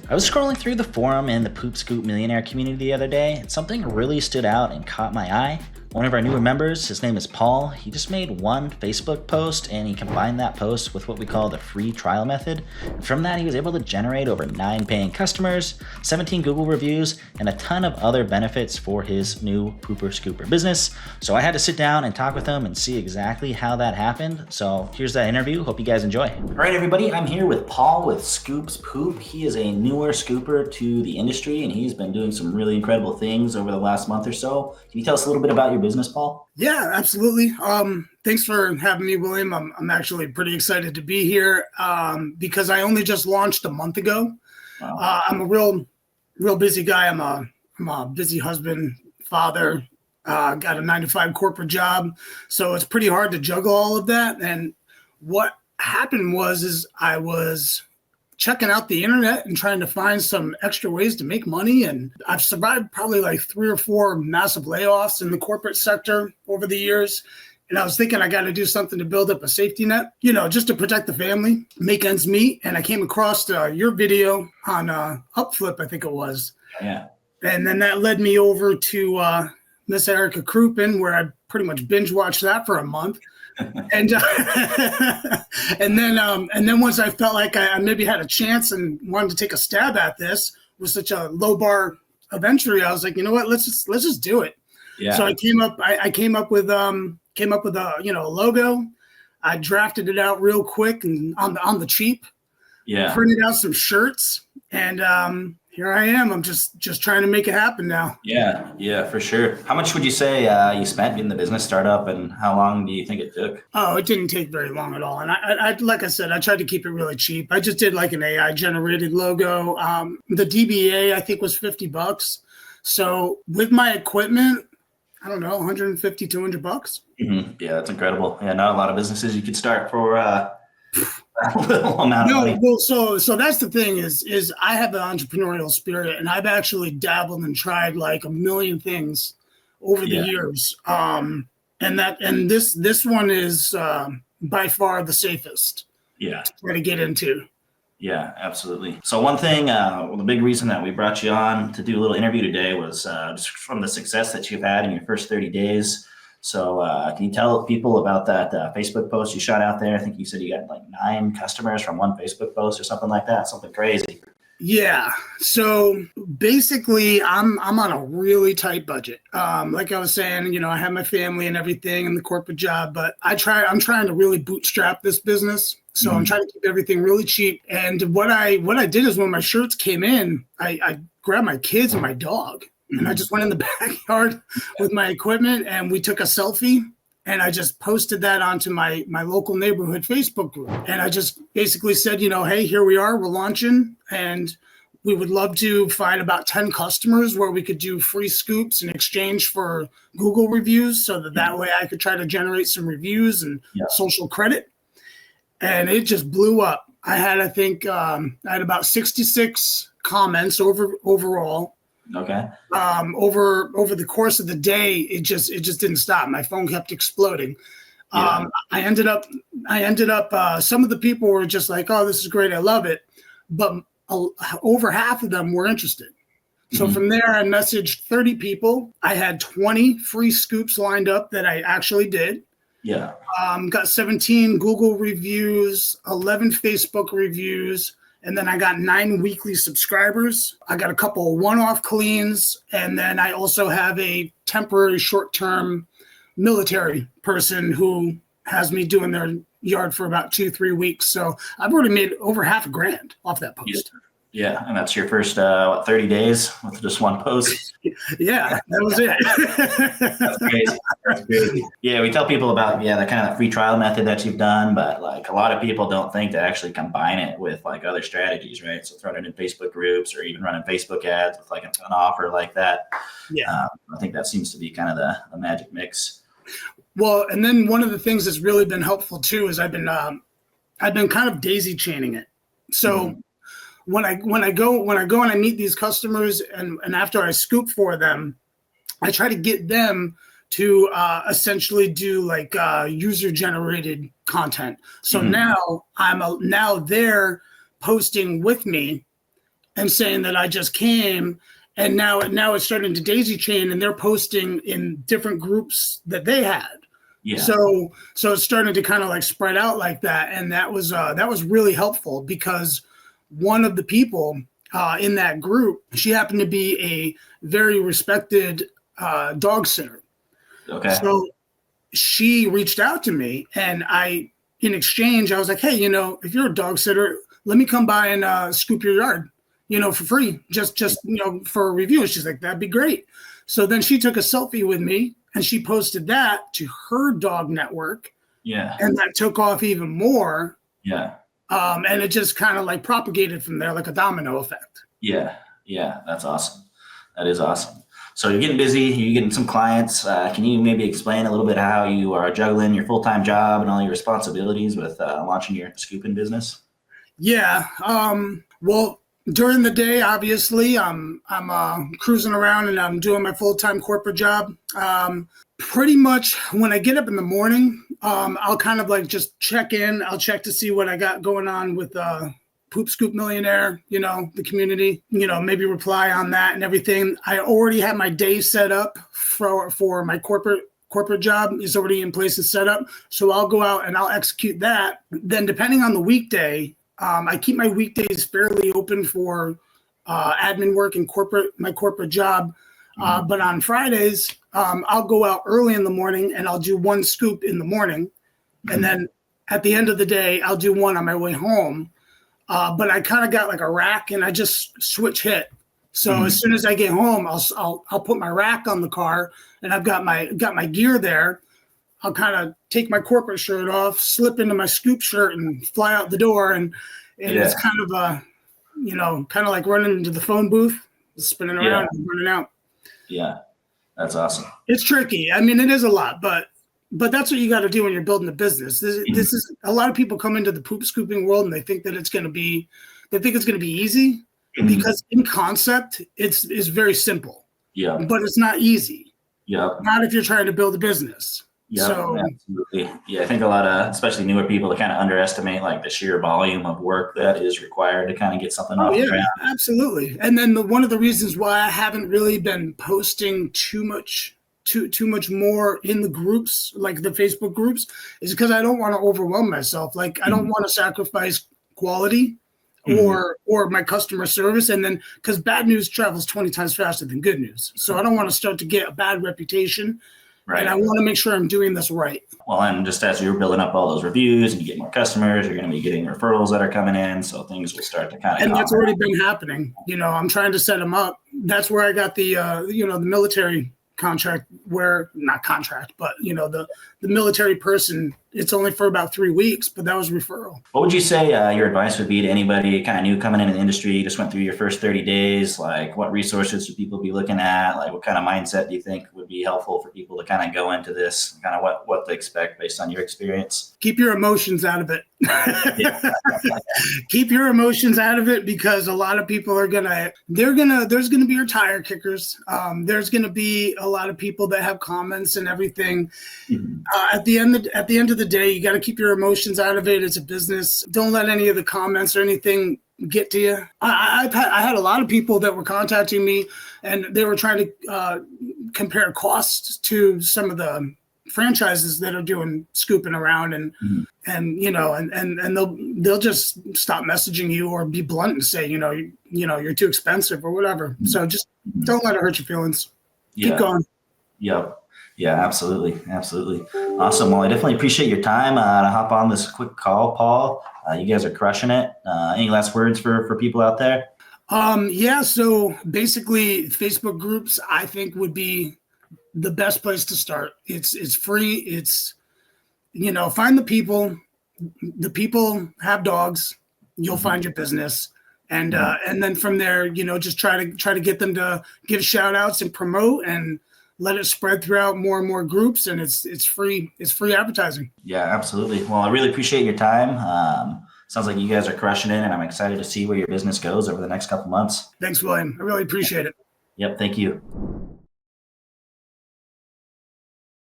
I was scrolling through the forum in the Poop Scoop Millionaire community the other day, and something really stood out and caught my eye. One of our newer members, his name is Paul, he just made one Facebook post and he combined that post with what we call the free trial method. And from that, he was able to generate over 9 paying customers, 17 Google reviews, and a ton of other benefits for his new Pooper Scooper business. So I had to sit down and talk with him and see exactly how that happened. So here's that interview. Hope you guys enjoy. All right, everybody, I'm here with Paul with Scoops Poop. He is a newer scooper to the industry and he's been doing some really incredible things over the last month or so. Can you tell us a little bit about your business, Paul? Yeah, absolutely. Thanks for having me, William. I'm actually pretty excited to be here because I only just launched a month ago. Wow. I'm a real busy guy. I'm a busy husband, father, got a 9-to-5 corporate job. So it's pretty hard to juggle all of that. And what happened is I was checking out the internet and trying to find some extra ways to make money. And I've survived probably like 3 or 4 massive layoffs in the corporate sector over the years. And I was thinking I got to do something to build up a safety net, just to protect the family, make ends meet. And I came across your video on Upflip, I think it was. Yeah. And then that led me over to Miss Erica Krupin, where I pretty much binge watched that for a month. And and then once I felt like I maybe had a chance and wanted to take a stab at this with such a low bar of entry, I was like, you know what, let's just do it. Yeah. So I came up with a logo. I drafted it out real quick and on the cheap. Yeah. Printed out some shirts and here I am. I'm just trying to make it happen now. Yeah, for sure. How much would you say you spent getting the business startup, and how long do you think it took? Oh, it didn't take very long at all. And I like I said, I tried to keep it really cheap. I just did like an AI generated logo. The DBA I think was $50. So with my equipment, I don't know, $150, $200. Mm-hmm. Yeah, that's incredible. Yeah, not a lot of businesses you could start for a little amount of money. Well, so that's the thing is I have the entrepreneurial spirit, and I've actually dabbled and tried like a million things over the years. And this one is by far the safest. Yeah. To try to get into. Yeah, absolutely. So one thing, the big reason that we brought you on to do a little interview today was just from the success that you've had in your first 30 days. So can you tell people about that Facebook post you shot out there? I think you said you got like 9 customers from one Facebook post or something like that, something crazy. Yeah. So basically I'm on a really tight budget. Like I was saying, I have my family and everything and the corporate job, but I'm trying to really bootstrap this business. So I'm trying to keep everything really cheap. And what I did is when my shirts came in, I grabbed my kids and my dog. And I just went in the backyard with my equipment and we took a selfie and I just posted that onto my local neighborhood Facebook group. And I just basically said, hey, here we are, we're launching. And we would love to find about 10 customers where we could do free scoops in exchange for Google reviews so that way I could try to generate some reviews and social credit. And it just blew up. I had about 66 comments overall. Okay. Over the course of the day, it just didn't stop. My phone kept exploding. I ended up. Some of the people were just like, "Oh, this is great, I love it," but over half of them were interested. So from there, I messaged 30 people. I had 20 free scoops lined up that I actually did. Yeah. Got 17 Google reviews, 11 Facebook reviews. And then I got 9 weekly subscribers. I got a couple of one-off cleans. And then I also have a temporary short-term military person who has me doing their yard for about 2-3 weeks. So I've already made over $500,000 off that post. Yeah, and that's your first 30 days with just one post. Yeah, that was it. That's crazy. That's crazy. Yeah, we tell people about that kind of free trial method that you've done, but like a lot of people don't think to actually combine it with like other strategies, right? So throwing it in Facebook groups or even running Facebook ads with like an offer like that. Yeah, I think that seems to be kind of the magic mix. Well, and then one of the things that's really been helpful too is I've been kind of daisy chaining it. So. When I go and I meet these customers and after I scoop for them, I try to get them to essentially do like user generated content. So now now they're posting with me and saying that I just came. And now it's starting to daisy chain, and they're posting in different groups that they had. Yeah. So it's starting to kind of like spread out like that. And that was really helpful, because one of the people in that group, she happened to be a very respected dog sitter. Okay. So she reached out to me, and in exchange, I was like, hey, if you're a dog sitter, let me come by and scoop your yard, for free, just for a review. And she's like, that'd be great. So then she took a selfie with me, and she posted that to her dog network. Yeah. And that took off even more. Yeah. And it just kind of like propagated from there, like a domino effect. Yeah. Yeah. That's awesome. That is awesome. So you're getting busy, you're getting some clients. Can you maybe explain a little bit how you are juggling your full-time job and all your responsibilities with launching your scooping business? Yeah. Well, during the day, obviously, I'm cruising around and I'm doing my full-time corporate job. Pretty much when I get up in the morning, I'll kind of like just check in. I'll check to see what I got going on with Poop Scoop Millionaire, the community, maybe reply on that and everything. I already have my day set up for my corporate job is already in place and set up. So I'll go out and I'll execute that. Then depending on the weekday, I keep my weekdays fairly open for admin work and my corporate job. But on Fridays, I'll go out early in the morning and I'll do one scoop in the morning. And then at the end of the day, I'll do one on my way home. But I kind of got like a rack, and I just switch hit. So as soon as I get home, I'll put my rack on the car, and I've got my gear there. I'll kind of take my corporate shirt off, slip into my scoop shirt, and fly out the door. And it's kind of kind of like running into the phone booth, spinning around and running out. Yeah, that's awesome. It's tricky. I mean, it is a lot, but that's what you got to do when you're building a business. This is a lot of people come into the poop scooping world and they think that it's going to be easy, because in concept it's very simple. Yeah. But it's not easy. Yeah. Not if you're trying to build a business. Yeah, so, absolutely. Yeah, I think a lot of, especially newer people, that kind of underestimate like the sheer volume of work that is required to kind of get something off the ground. Absolutely. And then one of the reasons why I haven't really been posting too much more in the groups, like the Facebook groups, is because I don't want to overwhelm myself. Like I don't want to sacrifice quality or my customer service. And then because bad news travels 20 times faster than good news. So I don't want to start to get a bad reputation. Right. And I want to make sure I'm doing this right. Well, and just as you're building up all those reviews and you get more customers, you're going to be getting referrals that are coming in. So things will start to kind of. And that's already been happening. I'm trying to set them up. That's where I got the, the military contract, where not contract, but the military person, it's only for about 3 weeks, but that was referral. What would you say your advice would be to anybody kind of new coming into the industry? You just went through your first 30 days. Like what resources should people be looking at? Like what kind of mindset do you think would be helpful for people to kind of go into this, kind of what to expect based on your experience? Keep your emotions out of it. Keep your emotions out of it, because a lot of people there's going to be your tire kickers. There's going to be a lot of people that have comments and everything. At the end of the day, you got to keep your emotions out of it. It's a business. Don't let any of the comments or anything get to you. I had a lot of people that were contacting me, and they were trying to compare costs to some of the franchises that are doing scooping around, and they'll just stop messaging you or be blunt and say, you're too expensive or whatever. So just don't let it hurt your feelings. Keep going. Yep. Yeah, absolutely. Absolutely. Awesome. Well, I definitely appreciate your time to hop on this quick call, Paul. You guys are crushing it. Any last words for people out there? So basically Facebook groups, I think, would be the best place to start. It's free. It's, find the people have dogs, you'll find your business. And then from there, just try to get them to give shout outs and promote and let it spread throughout more and more groups. And it's free advertising. Yeah, absolutely. Well, I really appreciate your time. Sounds like you guys are crushing it, and I'm excited to see where your business goes over the next couple months. Thanks, William. I really appreciate it. Yep. Thank you.